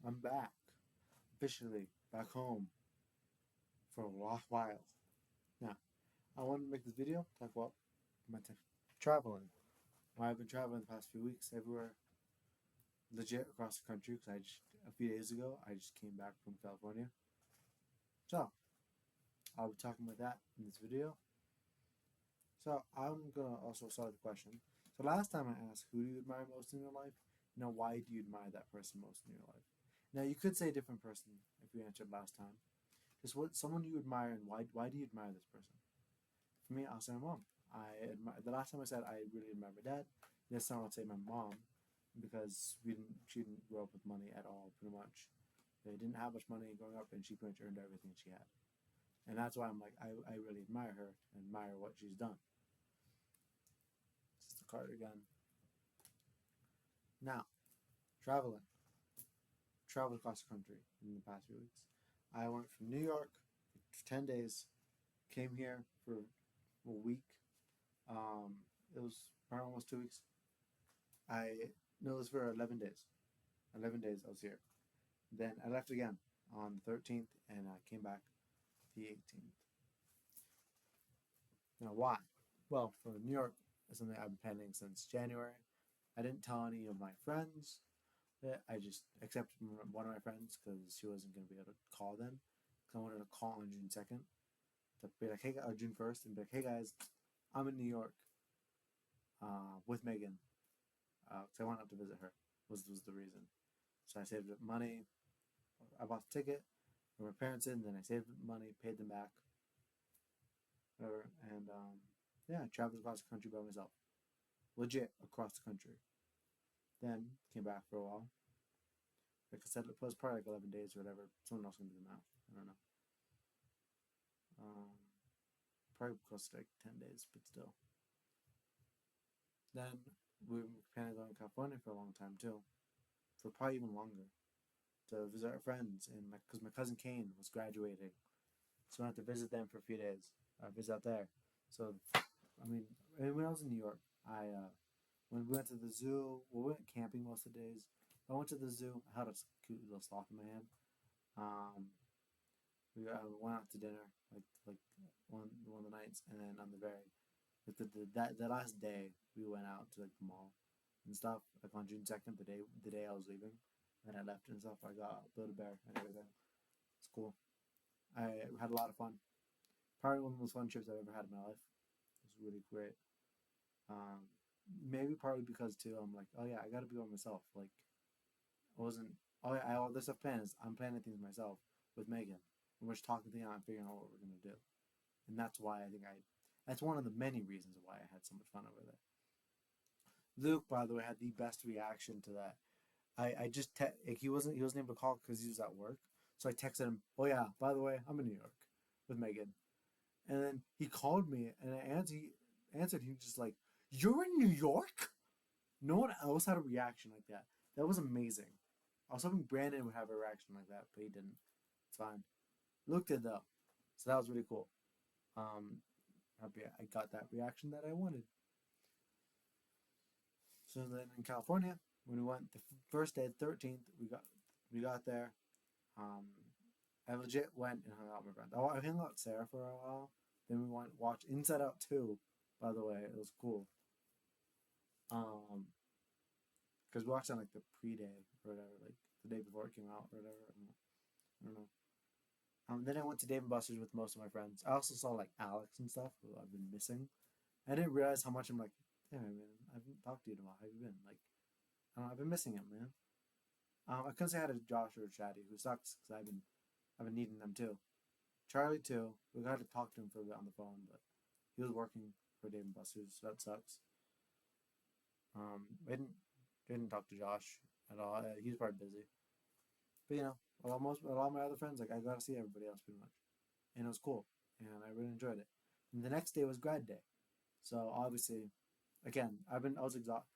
I'm back, officially back home for a while. Now, I wanted to make this video talk about my traveling. I've been traveling the past few weeks everywhere, legit across the country. Because a few days ago I just came back from California. So I'll be talking about that in this video. So I'm gonna also start the question. So last time I asked, who do you admire most in your life? Now, why do you admire that person most in your life? Now you could say a different person if you answered last time. Just what someone you admire and why do you admire this person? For me, I'll say my mom. I admire the last time I said I really admire my dad. This time I'll say my mom because she didn't grow up with money at all, pretty much. They didn't have much money growing up, and she pretty much earned everything she had. And that's why I'm like I really admire her and admire what she's done. This is the card again. Now, traveling. Traveled across the country in the past few weeks. I went from New York for 10 days. Came here for a week. It was probably almost 2 weeks. I no, it was for 11 days. 11 days I was here. Then I left again on the 13th, and I came back the 18th. Now why? Well, for New York, it's something I've been planning since January. I didn't tell any of my friends. I just except one of my friends because she wasn't going to be able to call then. Because I wanted to call on June 2nd to be like, hey, June 1st, and be like, hey guys, I'm in New York with Megan because I went up to visit her. Was the reason. So I saved up money. I bought the ticket for my parents in. Then I saved money, paid them back, whatever, and yeah, I traveled across the country by myself, legit across the country. Then came back for a while. Like I said, it was probably like 11 days or whatever. Someone else can do the math. I don't know. Um, Probably close to like 10 days, but still. Then we were planning on going to California for a long time too, for probably even longer, to visit our friends and because my cousin Kane was graduating, so I had to visit them for a few days. Visit out there. So, I mean, when I was in New York, I when we went to the zoo, well, we went camping most of the days. I went to the zoo. I had a cute little sloth in my hand. Um, we went out to dinner like one of the nights, and then on the very the last day we went out to like the mall and stuff. Like on June 2nd, the day I was leaving, and I left and stuff. I got Build a Bear and everything. It's cool. I had a lot of fun. Probably one of the most fun trips I've ever had in my life. It was really great. Um, Maybe partly because too I'm like, oh yeah, I got to be by myself. Like I wasn't. Oh yeah, I all this stuff planned. I'm planning things myself with Megan, and we're just talking things out and figuring out what we're gonna do. And that's why I think I. That's one of the many reasons why I had so much fun over there. Luke, by the way, had the best reaction to that. I just like he wasn't able to call because he was at work. So I texted him, "Oh yeah, by the way, I'm in New York with Megan." And then he called me, and he answered. He was just like, "You're in New York?" No one else had a reaction like that. That was amazing. I was hoping Brandon would have a reaction like that, but he didn't. It's fine. Luke did though, so that was really cool. Um, Happy I got that reaction that I wanted. So then in California, when we went the first day, 13th, we got there. Um, I legit went and hung out with my friends. I hung out with Sarah for a while. Then we went watch Inside Out 2. By the way, it was cool. Because we watched on like the pre-day or whatever, like the day before it came out or whatever. I don't know. Then I went to Dave and Buster's with most of my friends. I also saw like Alex and stuff who I've been missing. I didn't realize how much I'm like, damn man, I haven't talked to you in a while. How have you been? Like, I don't know, I've been missing him, man. I couldn't say hi to Josh or Chatty, who sucks because I've been needing them too. Charlie too. We got to talk to him for a bit on the phone, but he was working for Dave and Buster's, so that sucks. I didn't talk to Josh at all. He's probably busy, but a lot of my other friends, like I got to see everybody else pretty much, and it was cool, and I really enjoyed it. And the next day was grad day, so obviously, again, I was exhausted.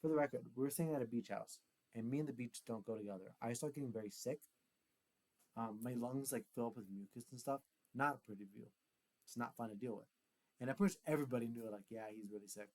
For the record, we were staying at a beach house, and me and the beach don't go together. I start getting very sick. My lungs like fill up with mucus and stuff. Not a pretty view. It's not fun to deal with. And at first, everybody knew like, yeah, he's really sick.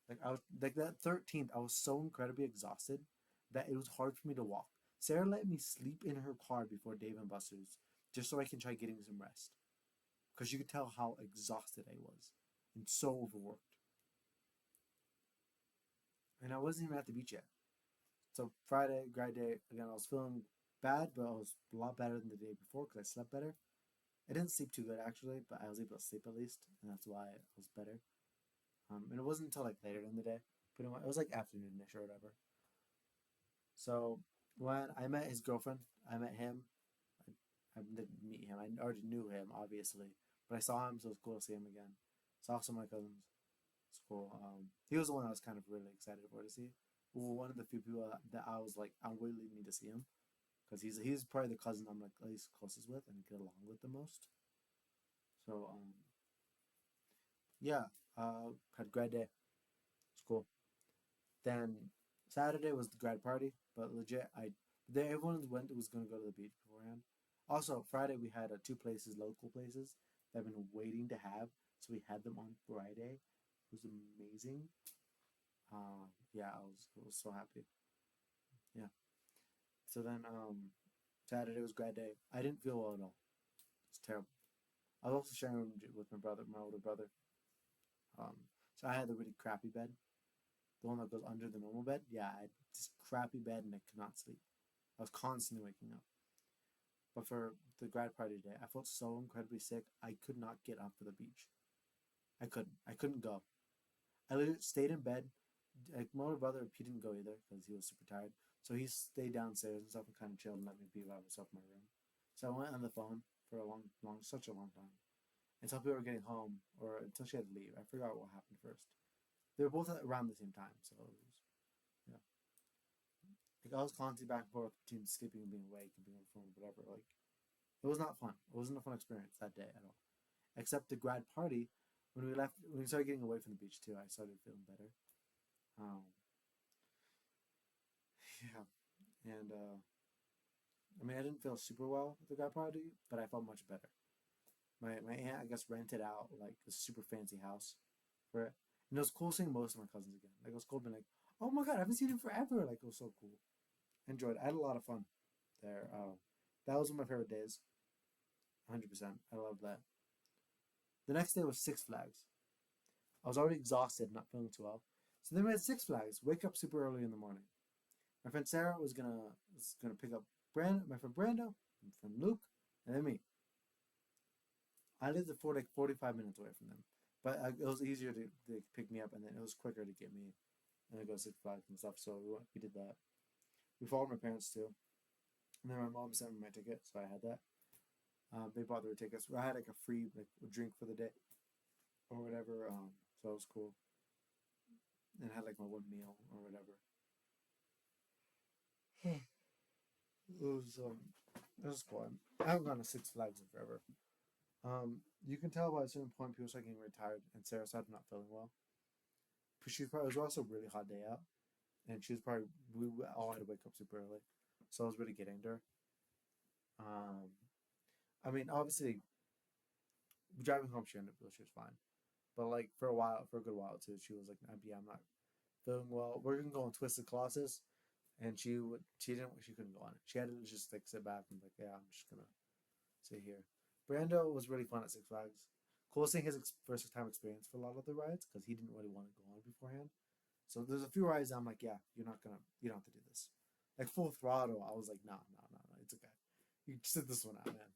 Like I was like that 13th, I was so incredibly exhausted that it was hard for me to walk. Sarah let me sleep in her car before Dave and Buster's just so I can try getting some rest. Because you could tell how exhausted I was and so overworked. And I wasn't even at the beach yet. So Friday, grad day, again, I was feeling bad, but I was a lot better than the day before because I slept better. I didn't sleep too good actually, but I was able to sleep at least, and that's why I was better. And it wasn't until like later in the day, but it was like afternoonish or whatever. So when I met his girlfriend, I met him. I didn't meet him. I already knew him, obviously, but I saw him, so it was cool to see him again. Saw some of my cousins. It's cool. He was the one I was kind of really excited for to see. Well, one of the few people that I was like, I really need to see him because he's probably the cousin I'm like at least closest with and get along with the most. So yeah, had grad day. It's cool. Then Saturday was the grad party, but legit, everyone went was gonna go to the beach beforehand. Also, Friday we had two places, local places that I've been waiting to have, so we had them on Friday. It was amazing. Yeah, I was so happy. Yeah. So then Saturday was grad day. I didn't feel well at all. It's terrible. I was also sharing with my brother, my older brother. So I had the really crappy bed, the one that goes under the normal bed. Yeah, I had this crappy bed and I could not sleep. I was constantly waking up. But for the grad party today, I felt so incredibly sick. I could not get up for the beach. I couldn't. I couldn't go. I literally stayed in bed. Like my older brother, he didn't go either because he was super tired. So he stayed downstairs and stuff and kind of chilled and let me be by myself in my room. So I went on the phone for such a long time until people were getting home or until she had to leave. I forgot what happened first. They were both around the same time, so it was, yeah. Like I was constantly back and forth between sleeping and being awake and being on the phone, whatever. Like it was not fun. It wasn't a fun experience that day at all. Except the grad party, when we started getting away from the beach too, I started feeling better. Um, yeah, and I mean, I didn't feel super well at the grad party, but I felt much better. My aunt, I guess, rented out like a super fancy house for it, and it was cool seeing most of my cousins again. Like it was cool being like, oh my god, I haven't seen him forever. Like it was so cool. I enjoyed it. I had a lot of fun there. That was one of my favorite days. 100%. I love that. The next day was Six Flags. I was already exhausted, not feeling too well. So then we had Six Flags. Wake up super early in the morning. My friend Sarah was gonna pick up my friend Brando, my friend Luke, and then me. I lived for like 45 minutes away from them, but it was easier to pick me up, and then it was quicker to get me and then go Six Flags and stuff. So we did that. We followed my parents too, and then my mom sent me my ticket, so I had that. They bought their tickets. I had like a free like a drink for the day or whatever. So it was cool, and I had like my one meal or whatever. It was cool. I haven't gone to Six Flags in forever. You can tell by a certain point people start getting very tired, and Sarah started not feeling well. It was also a really hot day out, and she was probably we all had to wake up super early, so I was really getting to her. Um, I mean, obviously, driving home she ended up she was fine, but like for a good while too, she was like, "Yeah, I'm not feeling well. We're gonna go on Twisted Colossus," and she couldn't go on it. She had to just like sit back and like, "Yeah, I'm just gonna sit here." Brando was really fun at Six Flags. Cool seeing his first time experience for a lot of the rides because he didn't really want to go on beforehand. So there's a few rides I'm like, yeah, you don't have to do this. Like Full Throttle, I was like, no, no, no, no, it's okay. You sit this one out, man.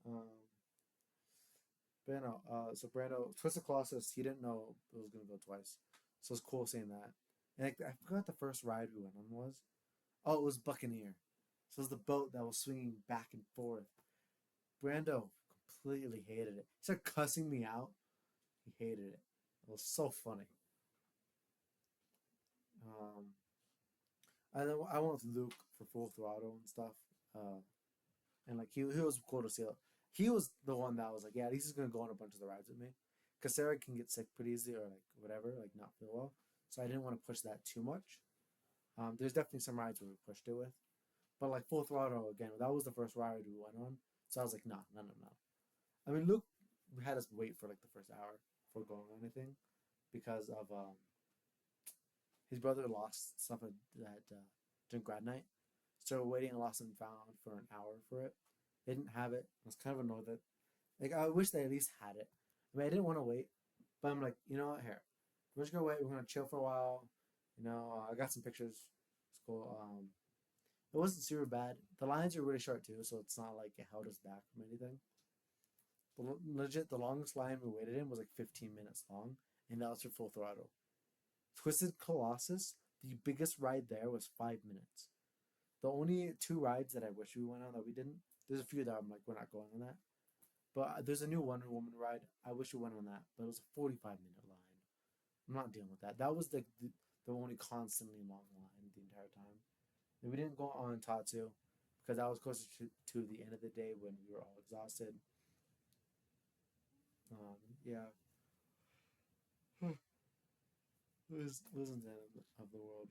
Um, but you know, so Brando, Twisted Colossus, he didn't know it was gonna go twice, so it's cool seeing that. And like, I forgot the first ride we went on was. Oh, it was Buccaneer. So it was the boat that was swinging back and forth. Brando completely hated it. He started cussing me out. He hated it. It was so funny. Um, and then I went with Luke for Full Throttle and stuff. Uh, and like he was cool to see. He was the one that was like, yeah, he's just gonna go on a bunch of the rides with me, because Sarah can get sick pretty easily or like whatever, like not feel well. So I didn't want to push that too much. There's definitely some rides where we pushed it with, but like Full Throttle again, that was the first ride we went on. So I was like, no, no, no, no. I mean, Luke had us wait for like the first hour before going on anything because of his brother lost stuff that during grad night. So we're waiting in Lost and Found for an hour for it. They didn't have it. I was kind of annoyed that, like, I wish they at least had it. I mean, I didn't want to wait, but I'm like, you know what? Here, we're just gonna wait. We're gonna chill for a while. I got some pictures. It's cool. It wasn't super bad. The lines are really short too, so it's not like it held us back from anything. Legit, the longest line we waited in was like 15 minutes long, and that was for Full Throttle. Twisted Colossus, the biggest ride there was 5 minutes. The only two rides that I wish we went on that we didn't. There's a few that I'm like, we're not going on that. But there's a new Wonder Woman ride. I wish we went on that, but it was a 45-minute line. I'm not dealing with that. That was the only constantly long line the entire time. And we didn't go on Tatsu because that was closer to the end of the day when we were all exhausted. Yeah, it wasn't the end of the world.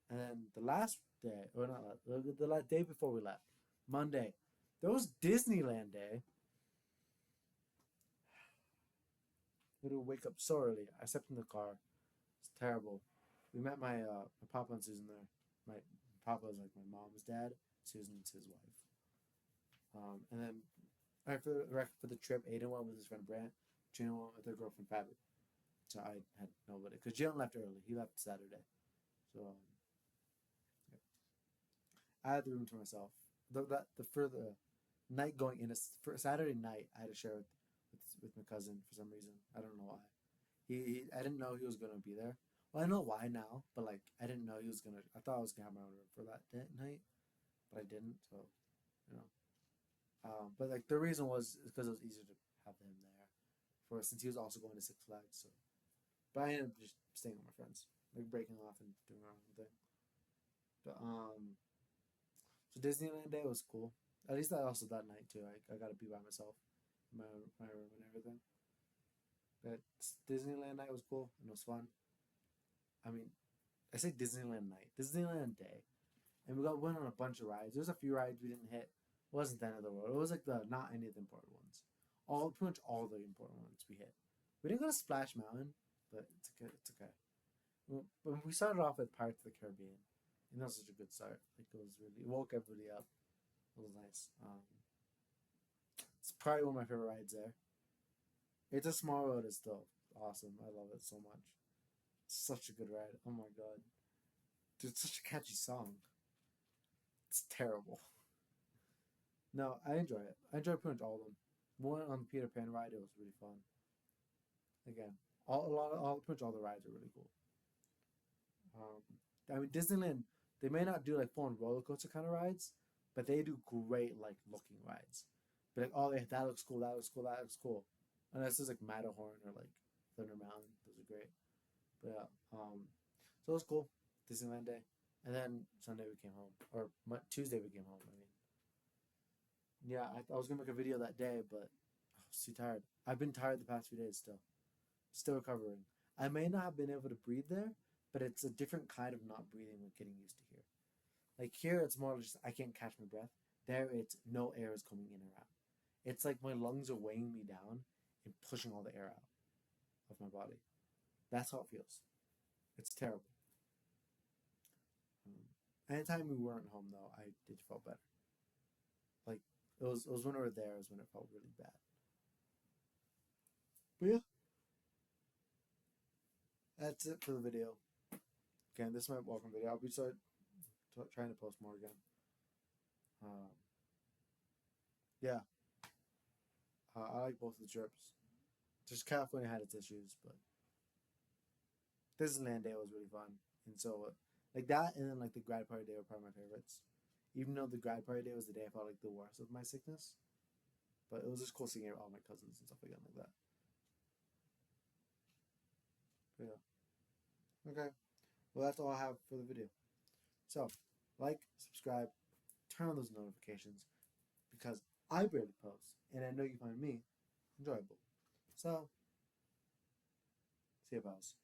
And then the last day, or not the day before we left, Monday, there was Disneyland Day. We had to wake up so early. I slept in the car. It's terrible. We met my papa and Susan there. My papa is like my mom's dad. Susan's his wife. And then right for the trip, Aiden went with his friend Brant. Gina went with her girlfriend Fabi. So I had nobody because Jalen left early. He left Saturday. So yeah. I had the room to myself. For the night going in for Saturday night, I had to share with my cousin for some reason. I don't know why. I didn't know he was gonna be there. Well, I know why now, but like I didn't know he was gonna. I thought I was gonna have my own room for that night, but I didn't. So, you know. But like the reason was because it was easier to have him there, for since he was also going to Six Flags. So, but I ended up just staying with my friends, like breaking off and doing our own thing. But so Disneyland Day was cool. At least that also that night too. I got to be by myself, in my room and everything. But Disneyland night was cool and it was fun. I mean, I say Disneyland night, Disneyland Day, and went on a bunch of rides. There's a few rides we didn't hit. It wasn't the end of the world. It was like the not any of the important ones. Pretty much all the important ones we hit. We didn't go to Splash Mountain, but it's okay. It's okay. But we started off with Pirates of the Caribbean, and that was such a good start. Like it woke everybody up. It was nice. It's probably one of my favorite rides there. It's a small road. It's still awesome. I love it so much. It's such a good ride. Oh my god, dude, it's such a catchy song. It's terrible. No, I enjoy it. I enjoy pretty much all of them. One on the Peter Pan ride, it was really fun. Again, pretty much all the rides are really cool. I mean, Disneyland, they may not do like full on roller coaster kind of rides, but they do great like looking rides. But like, oh, that looks cool. That looks cool. That looks cool. Unless it's like Matterhorn or like Thunder Mountain, those are great. But yeah, so it was cool. Disneyland Day, and then Sunday we came home, or Tuesday we came home. I mean, yeah, I was gonna make a video that day, but I was too tired. I've been tired the past few days still recovering. I may not have been able to breathe there, but it's a different kind of not breathing we're getting used to here. Like here, it's more just I can't catch my breath. There, it's no air is coming in or out. It's like my lungs are weighing me down and pushing all the air out of my body. That's how it feels. It's terrible. Anytime we weren't home though, I did feel better. Like it was when we were there is when it felt really bad. But yeah, that's it for the video. Again, this is my welcome video. I'll be trying to post more again. Um, yeah, I like both of the trips. Just California had its issues, but Disneyland Day was really fun, and so like that, and then like the grad party day were probably my favorites. Even though the grad party day was the day I felt like the worst of my sickness, but it was just cool seeing all my cousins and stuff again like that. But yeah, okay. Well, that's all I have for the video. So, like, subscribe, turn on those notifications because I barely post, and I know you find me enjoyable. So, see you, pals.